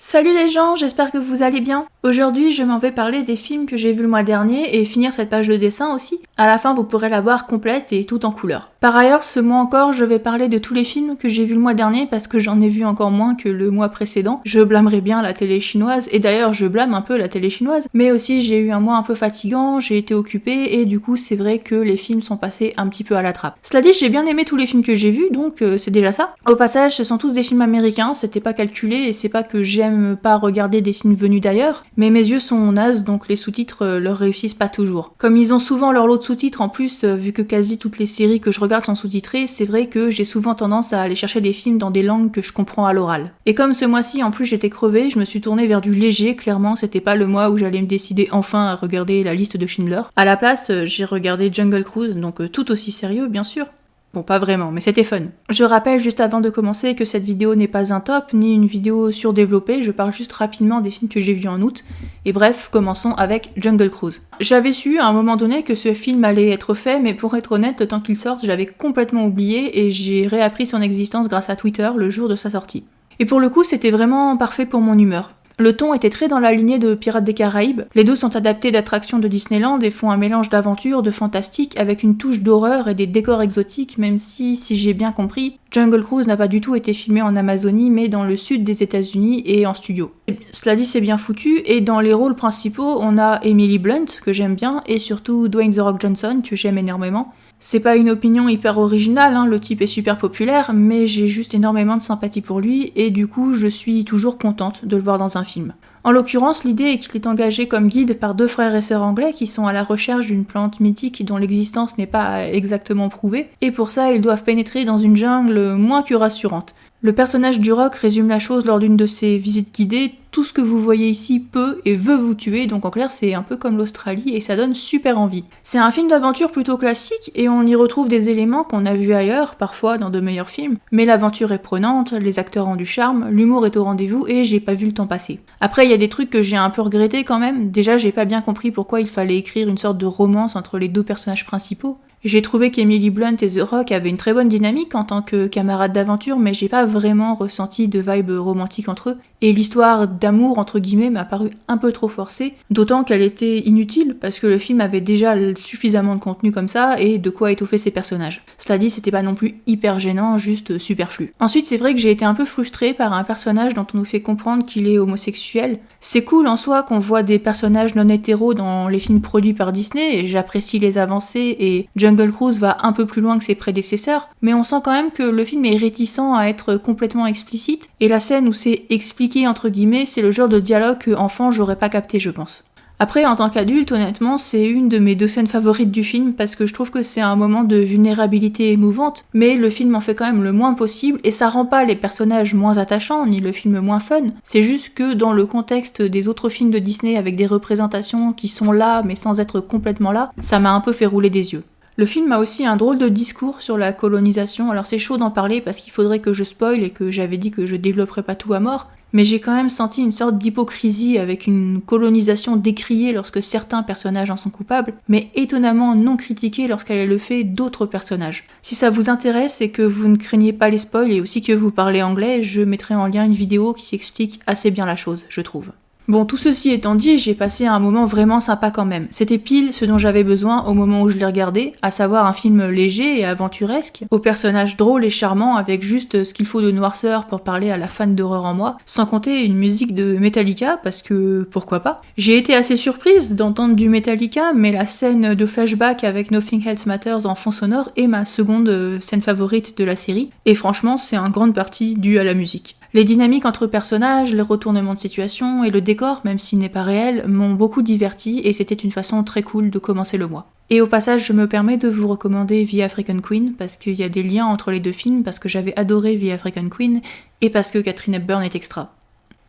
Salut les gens, j'espère que vous allez bien. Aujourd'hui, je m'en vais parler des films que j'ai vus le mois dernier et finir cette page de dessin aussi. À la fin, vous pourrez la voir complète et tout en couleur. Par ailleurs, ce mois encore, je vais parler de tous les films que j'ai vus le mois dernier parce que j'en ai vu encore moins que le mois précédent. Je blâmerai bien la télé chinoise et d'ailleurs, je blâme un peu la télé chinoise, mais aussi j'ai eu un mois un peu fatigant, j'ai été occupée et du coup, c'est vrai que les films sont passés un petit peu à la trappe. Cela dit, j'ai bien aimé tous les films que j'ai vus, donc c'est déjà ça. Au passage, ce sont tous des films américains, c'était pas calculé et c'est pas que j'aime pas regarder des films venus d'ailleurs, mais mes yeux sont nazes donc les sous-titres leur réussissent pas toujours. Comme ils ont souvent leur lot de sous-titres en plus, vu que quasi toutes les séries que je regarde sont sous-titrées, c'est vrai que j'ai souvent tendance à aller chercher des films dans des langues que je comprends à l'oral. Et comme ce mois-ci en plus j'étais crevée, je me suis tournée vers du léger, clairement c'était pas le mois où j'allais me décider enfin à regarder la liste de Schindler. À la place, j'ai regardé Jungle Cruise, donc tout aussi sérieux bien sûr. Bon, pas vraiment, mais c'était fun. Je rappelle juste avant de commencer que cette vidéo n'est pas un top, ni une vidéo surdéveloppée, je parle juste rapidement des films que j'ai vus en août. Et bref, commençons avec Jungle Cruise. J'avais su à un moment donné que ce film allait être fait, mais pour être honnête, le temps qu'il sorte, j'avais complètement oublié et j'ai réappris son existence grâce à Twitter le jour de sa sortie. Et pour le coup, c'était vraiment parfait pour mon humeur. Le ton était très dans la lignée de Pirates des Caraïbes. Les deux sont adaptés d'attractions de Disneyland et font un mélange d'aventure, de fantastique, avec une touche d'horreur et des décors exotiques, même si j'ai bien compris, Jungle Cruise n'a pas du tout été filmé en Amazonie, mais dans le sud des États-Unis et en studio. Cela dit, c'est bien foutu, et dans les rôles principaux, on a Emily Blunt, que j'aime bien, et surtout Dwayne The Rock Johnson, que j'aime énormément. C'est pas une opinion hyper originale, le type est super populaire, mais j'ai juste énormément de sympathie pour lui, et du coup je suis toujours contente de le voir dans un film. En l'occurrence, l'idée est qu'il est engagé comme guide par deux frères et sœurs anglais qui sont à la recherche d'une plante mythique dont l'existence n'est pas exactement prouvée, et pour ça ils doivent pénétrer dans une jungle moins que rassurante. Le personnage du Rock résume la chose lors d'une de ses visites guidées, tout ce que vous voyez ici peut et veut vous tuer, donc en clair c'est un peu comme l'Australie et ça donne super envie. C'est un film d'aventure plutôt classique et on y retrouve des éléments qu'on a vus ailleurs, parfois dans de meilleurs films, mais l'aventure est prenante, les acteurs ont du charme, l'humour est au rendez-vous et j'ai pas vu le temps passer. Après il y a des trucs que j'ai un peu regrettés quand même, déjà j'ai pas bien compris pourquoi il fallait écrire une sorte de romance entre les deux personnages principaux. J'ai trouvé qu'Emily Blunt et The Rock avaient une très bonne dynamique en tant que camarades d'aventure, mais j'ai pas vraiment ressenti de vibe romantique entre eux. Et l'histoire d'amour, entre guillemets, m'a paru un peu trop forcée, d'autant qu'elle était inutile, parce que le film avait déjà suffisamment de contenu comme ça, et de quoi étoffer ses personnages. Cela dit, c'était pas non plus hyper gênant, juste superflu. Ensuite, c'est vrai que j'ai été un peu frustrée par un personnage dont on nous fait comprendre qu'il est homosexuel. C'est cool en soi qu'on voit des personnages non hétéros dans les films produits par Disney, et j'apprécie les avancées, et Jungle Cruise va un peu plus loin que ses prédécesseurs, mais on sent quand même que le film est réticent à être complètement explicite, et la scène où c'est expliqué entre guillemets, c'est le genre de dialogue que enfant j'aurais pas capté, je pense. Après, en tant qu'adulte, honnêtement, c'est une de mes deux scènes favorites du film parce que je trouve que c'est un moment de vulnérabilité émouvante, mais le film en fait quand même le moins possible et ça rend pas les personnages moins attachants ni le film moins fun. C'est juste que dans le contexte des autres films de Disney avec des représentations qui sont là mais sans être complètement là, ça m'a un peu fait rouler des yeux. Le film a aussi un drôle de discours sur la colonisation, alors c'est chaud d'en parler parce qu'il faudrait que je spoil et que j'avais dit que je développerais pas tout à mort, mais j'ai quand même senti une sorte d'hypocrisie avec une colonisation décriée lorsque certains personnages en sont coupables, mais étonnamment non critiquée lorsqu'elle est le fait d'autres personnages. Si ça vous intéresse et que vous ne craignez pas les spoils et aussi que vous parlez anglais, je mettrai en lien une vidéo qui explique assez bien la chose, je trouve. Bon, tout ceci étant dit, j'ai passé un moment vraiment sympa quand même. C'était pile ce dont j'avais besoin au moment où je l'ai regardé, à savoir un film léger et aventuresque, aux personnages drôles et charmants avec juste ce qu'il faut de noirceur pour parler à la fan d'horreur en moi, sans compter une musique de Metallica, parce que pourquoi pas. J'ai été assez surprise d'entendre du Metallica, mais la scène de flashback avec Nothing Else Matters en fond sonore est ma seconde scène favorite de la série, et franchement c'est en grande partie dû à la musique. Les dynamiques entre personnages, les retournements de situation et le décor, même s'il n'est pas réel, m'ont beaucoup diverti et c'était une façon très cool de commencer le mois. Et au passage, je me permets de vous recommander The African Queen parce qu'il y a des liens entre les deux films, parce que j'avais adoré The African Queen et parce que Katharine Hepburn est extra.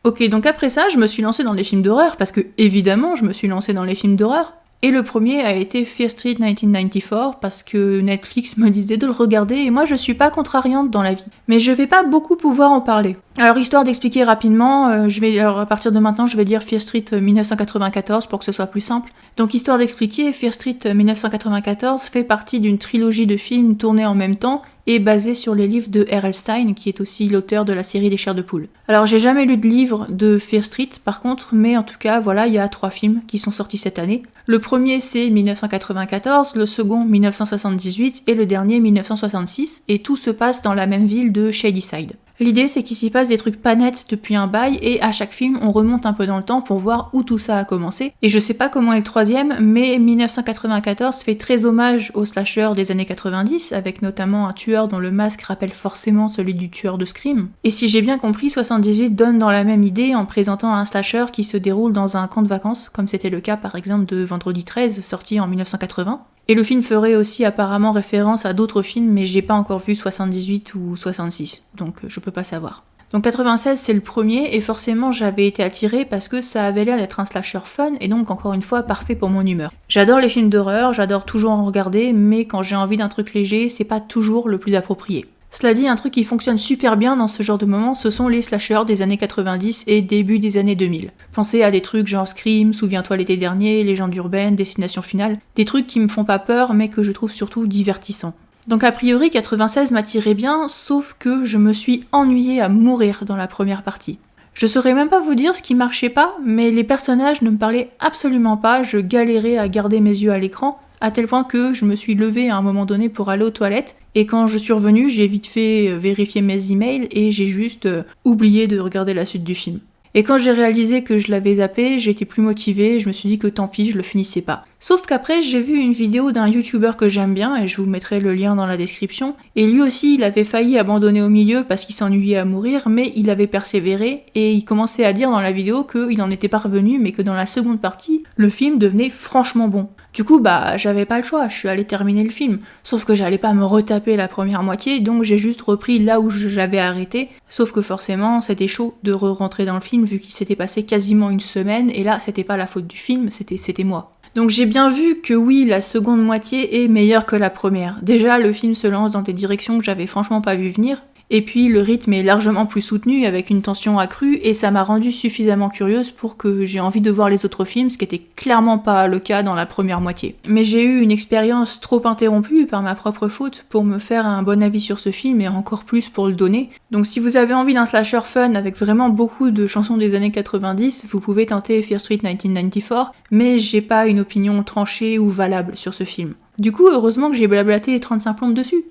Ok, donc après ça, je me suis lancée dans les films d'horreur, parce que évidemment, je me suis lancée dans les films d'horreur. Et le premier a été Fear Street 1994 parce que Netflix me disait de le regarder et moi je suis pas contrariante dans la vie. Mais je vais pas beaucoup pouvoir en parler. Alors histoire d'expliquer rapidement, alors à partir de maintenant je vais dire Fear Street 1994 pour que ce soit plus simple. Donc histoire d'expliquer, Fear Street 1994 fait partie d'une trilogie de films tournés en même temps et basée sur les livres de R.L. Stine, qui est aussi l'auteur de la série des Chairs de poule. Alors j'ai jamais lu de livre de Fear Street par contre, mais en tout cas voilà, il y a 3 films qui sont sortis cette année. Le premier c'est 1994, le second 1978 et le dernier 1966, et tout se passe dans la même ville de Shadyside. L'idée c'est qu'il s'y passe des trucs pas nets depuis un bail et à chaque film on remonte un peu dans le temps pour voir où tout ça a commencé. Et je sais pas comment est le troisième, mais 1994 fait très hommage aux slashers des années 90 avec notamment un tueur dont le masque rappelle forcément celui du tueur de Scream. Et si j'ai bien compris, 78 donne dans la même idée en présentant un slasher qui se déroule dans un camp de vacances, comme c'était le cas par exemple de Vendredi 13 sorti en 1980. Et le film ferait aussi apparemment référence à d'autres films, mais j'ai pas encore vu 78 ou 66, donc je peux pas savoir. Donc 96 c'est le premier, et forcément j'avais été attirée parce que ça avait l'air d'être un slasher fun, et donc encore une fois parfait pour mon humeur. J'adore les films d'horreur, j'adore toujours en regarder, mais quand j'ai envie d'un truc léger, c'est pas toujours le plus approprié. Cela dit, un truc qui fonctionne super bien dans ce genre de moment, ce sont les slashers des années 90 et début des années 2000. Pensez à des trucs genre Scream, Souviens-toi l'été dernier, Légende urbaine, Destination finale, des trucs qui me font pas peur mais que je trouve surtout divertissants. Donc a priori 96 m'attirait bien, sauf que je me suis ennuyée à mourir dans la première partie. Je saurais même pas vous dire ce qui marchait pas, mais les personnages ne me parlaient absolument pas, je galérais à garder mes yeux à l'écran, à tel point que je me suis levée à un moment donné pour aller aux toilettes, et quand je suis revenue, j'ai vite fait vérifier mes emails et j'ai juste oublié de regarder la suite du film. Et quand j'ai réalisé que je l'avais zappé, j'étais plus motivée, je me suis dit que tant pis, je le finissais pas. Sauf qu'après, j'ai vu une vidéo d'un youtubeur que j'aime bien, et je vous mettrai le lien dans la description, et lui aussi, il avait failli abandonner au milieu parce qu'il s'ennuyait à mourir, mais il avait persévéré, et il commençait à dire dans la vidéo qu'il en était parvenu, mais que dans la seconde partie, le film devenait franchement bon. Du coup, j'avais pas le choix, je suis allée terminer le film. Sauf que j'allais pas me retaper la première moitié, donc j'ai juste repris là où j'avais arrêté. Sauf que forcément, c'était chaud de re-rentrer dans le film vu qu'il s'était passé quasiment une semaine, et là, c'était pas la faute du film, c'était moi. Donc j'ai bien vu que oui, la seconde moitié est meilleure que la première. Déjà, le film se lance dans des directions que j'avais franchement pas vu venir. Et puis le rythme est largement plus soutenu avec une tension accrue et ça m'a rendue suffisamment curieuse pour que j'ai envie de voir les autres films, ce qui était clairement pas le cas dans la première moitié. Mais j'ai eu une expérience trop interrompue par ma propre faute pour me faire un bon avis sur ce film et encore plus pour le donner. Donc si vous avez envie d'un slasher fun avec vraiment beaucoup de chansons des années 90, vous pouvez tenter Fear Street 1994, mais j'ai pas une opinion tranchée ou valable sur ce film. Du coup, heureusement que j'ai blablaté 35 plombes dessus.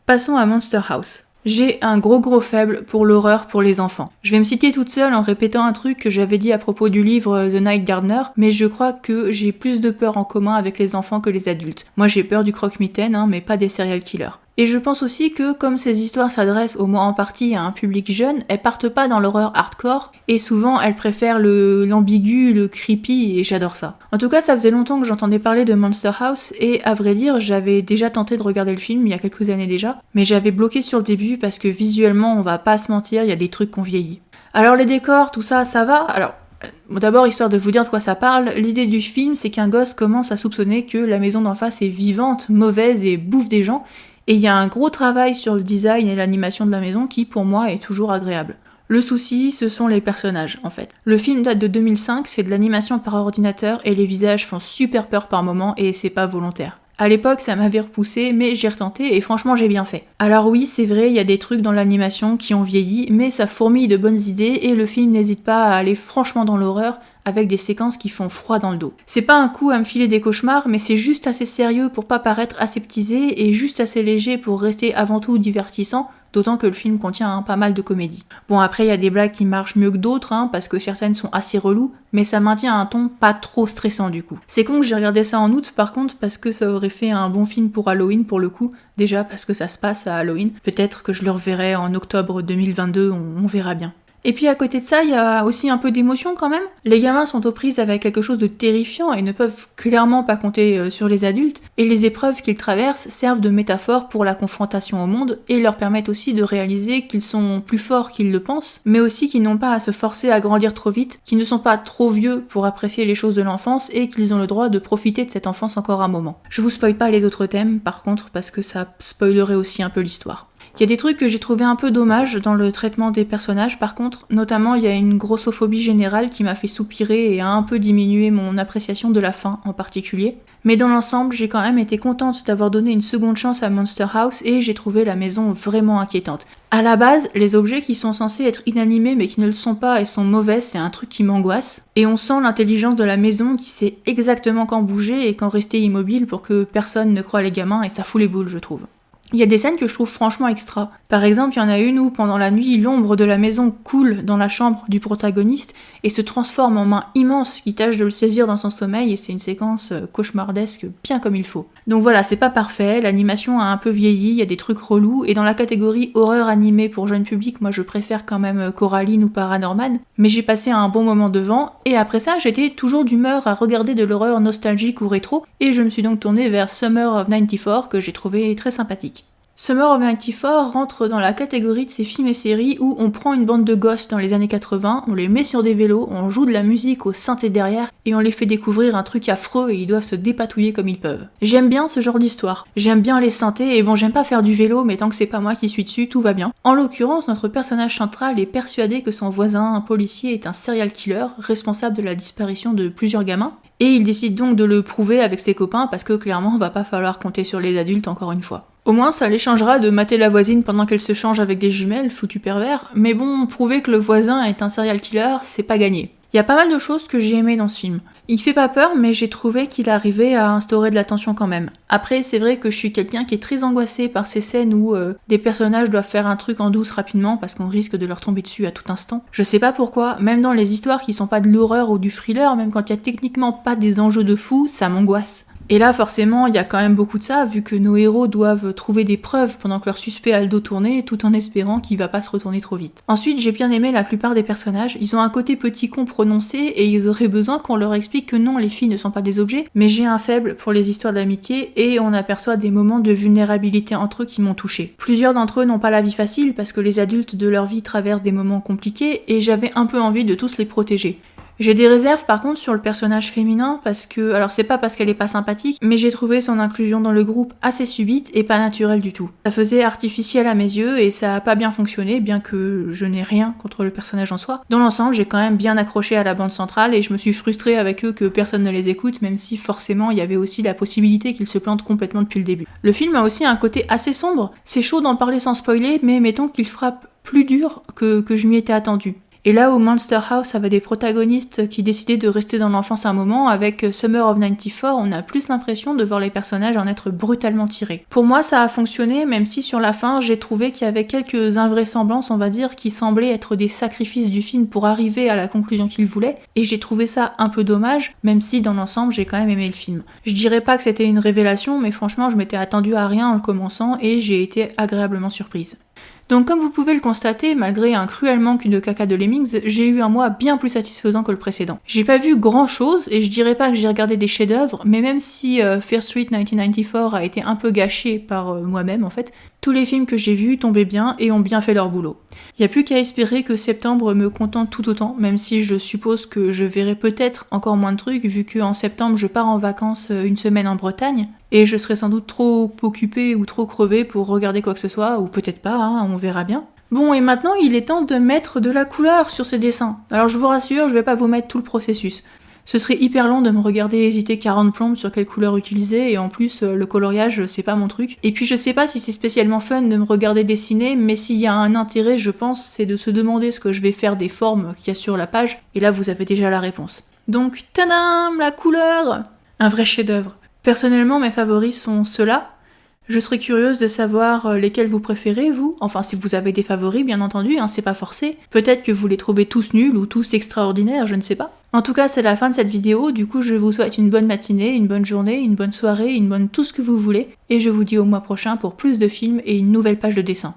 Passons à Monster House. J'ai un gros faible pour l'horreur pour les enfants. Je vais me citer toute seule en répétant un truc que j'avais dit à propos du livre The Night Gardener, mais je crois que j'ai plus de peur en commun avec les enfants que les adultes. Moi j'ai peur du croque-mitaine, mais pas des serial killers. Et je pense aussi que comme ces histoires s'adressent au moins en partie à un public jeune, elles partent pas dans l'horreur hardcore, et souvent elles préfèrent l'ambigu, le creepy, et j'adore ça. En tout cas, ça faisait longtemps que j'entendais parler de Monster House, et à vrai dire, j'avais déjà tenté de regarder le film il y a quelques années déjà, mais j'avais bloqué sur le début parce que visuellement, on va pas se mentir, il y a des trucs qu'on vieillit. Alors les décors, tout ça, ça va. Alors, d'abord, histoire de vous dire de quoi ça parle, l'idée du film, c'est qu'un gosse commence à soupçonner que la maison d'en face est vivante, mauvaise et bouffe des gens, et il y a un gros travail sur le design et l'animation de la maison qui, pour moi, est toujours agréable. Le souci, ce sont les personnages, en fait. Le film date de 2005, c'est de l'animation par ordinateur et les visages font super peur par moments et c'est pas volontaire. À l'époque, ça m'avait repoussé, mais j'ai retenté et franchement, j'ai bien fait. Alors oui, c'est vrai, il y a des trucs dans l'animation qui ont vieilli, mais ça fourmille de bonnes idées et le film n'hésite pas à aller franchement dans l'horreur avec des séquences qui font froid dans le dos. C'est pas un coup à me filer des cauchemars, mais c'est juste assez sérieux pour pas paraître aseptisé et juste assez léger pour rester avant tout divertissant, d'autant que le film contient pas mal de comédie. Bon, après il y a des blagues qui marchent mieux que d'autres, parce que certaines sont assez reloues, mais ça maintient un ton pas trop stressant du coup. C'est con que j'ai regardé ça en août par contre, parce que ça aurait fait un bon film pour Halloween pour le coup, déjà parce que ça se passe à Halloween. Peut-être que je le reverrai en octobre 2022, on verra bien. Et puis à côté de ça, il y a aussi un peu d'émotion quand même. Les gamins sont aux prises avec quelque chose de terrifiant et ne peuvent clairement pas compter sur les adultes, et les épreuves qu'ils traversent servent de métaphore pour la confrontation au monde et leur permettent aussi de réaliser qu'ils sont plus forts qu'ils le pensent, mais aussi qu'ils n'ont pas à se forcer à grandir trop vite, qu'ils ne sont pas trop vieux pour apprécier les choses de l'enfance et qu'ils ont le droit de profiter de cette enfance encore un moment. Je vous spoil pas les autres thèmes par contre parce que ça spoilerait aussi un peu l'histoire. Il y a des trucs que j'ai trouvé un peu dommages dans le traitement des personnages par contre, notamment il y a une grossophobie générale qui m'a fait soupirer et a un peu diminué mon appréciation de la fin en particulier. Mais dans l'ensemble, j'ai quand même été contente d'avoir donné une seconde chance à Monster House et j'ai trouvé la maison vraiment inquiétante. À la base, les objets qui sont censés être inanimés mais qui ne le sont pas et sont mauvais, c'est un truc qui m'angoisse. Et on sent l'intelligence de la maison qui sait exactement quand bouger et quand rester immobile pour que personne ne croie les gamins et ça fout les boules je trouve. Il y a des scènes que je trouve franchement extra. Par exemple, il y en a une où, pendant la nuit, l'ombre de la maison coule dans la chambre du protagoniste et se transforme en main immense qui tâche de le saisir dans son sommeil et c'est une séquence cauchemardesque bien comme il faut. Donc voilà, c'est pas parfait, l'animation a un peu vieilli, il y a des trucs relous et dans la catégorie horreur animée pour jeune public, moi je préfère quand même Coraline ou Paranorman, mais j'ai passé un bon moment devant et après ça, j'étais toujours d'humeur à regarder de l'horreur nostalgique ou rétro et je me suis donc tournée vers Summer of 94 que j'ai trouvé très sympathique. Summer of 94 rentre dans la catégorie de ces films et séries où on prend une bande de gosses dans les années 80, on les met sur des vélos, on joue de la musique au synthé derrière et on les fait découvrir un truc affreux et ils doivent se dépatouiller comme ils peuvent. J'aime bien ce genre d'histoire. J'aime bien les synthés et bon, j'aime pas faire du vélo mais tant que c'est pas moi qui suis dessus, tout va bien. En l'occurrence, notre personnage central est persuadé que son voisin, un policier, est un serial killer responsable de la disparition de plusieurs gamins. Et il décide donc de le prouver avec ses copains parce que clairement va pas falloir compter sur les adultes encore une fois. Au moins ça les changera de mater la voisine pendant qu'elle se change avec des jumelles, foutu pervers, mais bon, prouver que le voisin est un serial killer, c'est pas gagné. Il y a pas mal de choses que j'ai aimées dans ce film. Il fait pas peur, mais j'ai trouvé qu'il arrivait à instaurer de la tension quand même. Après, c'est vrai que je suis quelqu'un qui est très angoissé par ces scènes où des personnages doivent faire un truc en douce rapidement parce qu'on risque de leur tomber dessus à tout instant. Je sais pas pourquoi, même dans les histoires qui sont pas de l'horreur ou du thriller, même quand il y a techniquement pas des enjeux de fou, ça m'angoisse. Et là, forcément, il y a quand même beaucoup de ça, vu que nos héros doivent trouver des preuves pendant que leur suspect a le dos tourné, tout en espérant qu'il va pas se retourner trop vite. Ensuite, j'ai bien aimé la plupart des personnages. Ils ont un côté petit con prononcé, et ils auraient besoin qu'on leur explique que non, les filles ne sont pas des objets, mais j'ai un faible pour les histoires d'amitié, et on aperçoit des moments de vulnérabilité entre eux qui m'ont touchée. Plusieurs d'entre eux n'ont pas la vie facile, parce que les adultes de leur vie traversent des moments compliqués, et j'avais un peu envie de tous les protéger. J'ai des réserves par contre sur le personnage féminin parce que, alors c'est pas parce qu'elle est pas sympathique, mais j'ai trouvé son inclusion dans le groupe assez subite et pas naturelle du tout. Ça faisait artificiel à mes yeux et ça a pas bien fonctionné, bien que je n'ai rien contre le personnage en soi. Dans l'ensemble, j'ai quand même bien accroché à la bande centrale et je me suis frustrée avec eux que personne ne les écoute, même si forcément il y avait aussi la possibilité qu'ils se plantent complètement depuis le début. Le film a aussi un côté assez sombre, c'est chaud d'en parler sans spoiler, mais mettons qu'il frappe plus dur que je m'y étais attendue. Et là où Monster House avait des protagonistes qui décidaient de rester dans l'enfance un moment, avec Summer of 94, on a plus l'impression de voir les personnages en être brutalement tirés. Pour moi, ça a fonctionné, même si sur la fin, j'ai trouvé qu'il y avait quelques invraisemblances, on va dire, qui semblaient être des sacrifices du film pour arriver à la conclusion qu'il voulait, et j'ai trouvé ça un peu dommage, même si dans l'ensemble, j'ai quand même aimé le film. Je dirais pas que c'était une révélation, mais franchement, je m'étais attendue à rien en le commençant, et j'ai été agréablement surprise. Donc comme vous pouvez le constater, malgré un cruel manque de caca de Lemmings, j'ai eu un mois bien plus satisfaisant que le précédent. J'ai pas vu grand chose, et je dirais pas que j'ai regardé des chefs-d'œuvre, mais même si Fear Street 1994 a été un peu gâché par moi-même en fait, tous les films que j'ai vus tombaient bien et ont bien fait leur boulot. Y a plus qu'à espérer que septembre me contente tout autant, même si je suppose que je verrai peut-être encore moins de trucs, vu qu'en septembre je pars en vacances une semaine en Bretagne, et je serai sans doute trop occupée ou trop crevée pour regarder quoi que ce soit, ou peut-être pas, hein, on verra bien. Bon, et maintenant il est temps de mettre de la couleur sur ces dessins. Alors je vous rassure, je vais pas vous mettre tout le processus. Ce serait hyper long de me regarder hésiter 40 plombes sur quelle couleur utiliser, et en plus, le coloriage, c'est pas mon truc. Et puis je sais pas si c'est spécialement fun de me regarder dessiner, mais s'il y a un intérêt, je pense, c'est de se demander ce que je vais faire des formes qu'il y a sur la page, et là vous avez déjà la réponse. Donc, tadam, la couleur! Un vrai chef-d'œuvre. Personnellement, mes favoris sont ceux-là. Je serais curieuse de savoir lesquels vous préférez, vous. Enfin, si vous avez des favoris, bien entendu, hein, c'est pas forcé. Peut-être que vous les trouvez tous nuls ou tous extraordinaires, je ne sais pas. En tout cas, c'est la fin de cette vidéo, du coup je vous souhaite une bonne matinée, une bonne journée, une bonne soirée, une bonne tout ce que vous voulez, et je vous dis au mois prochain pour plus de films et une nouvelle page de dessin.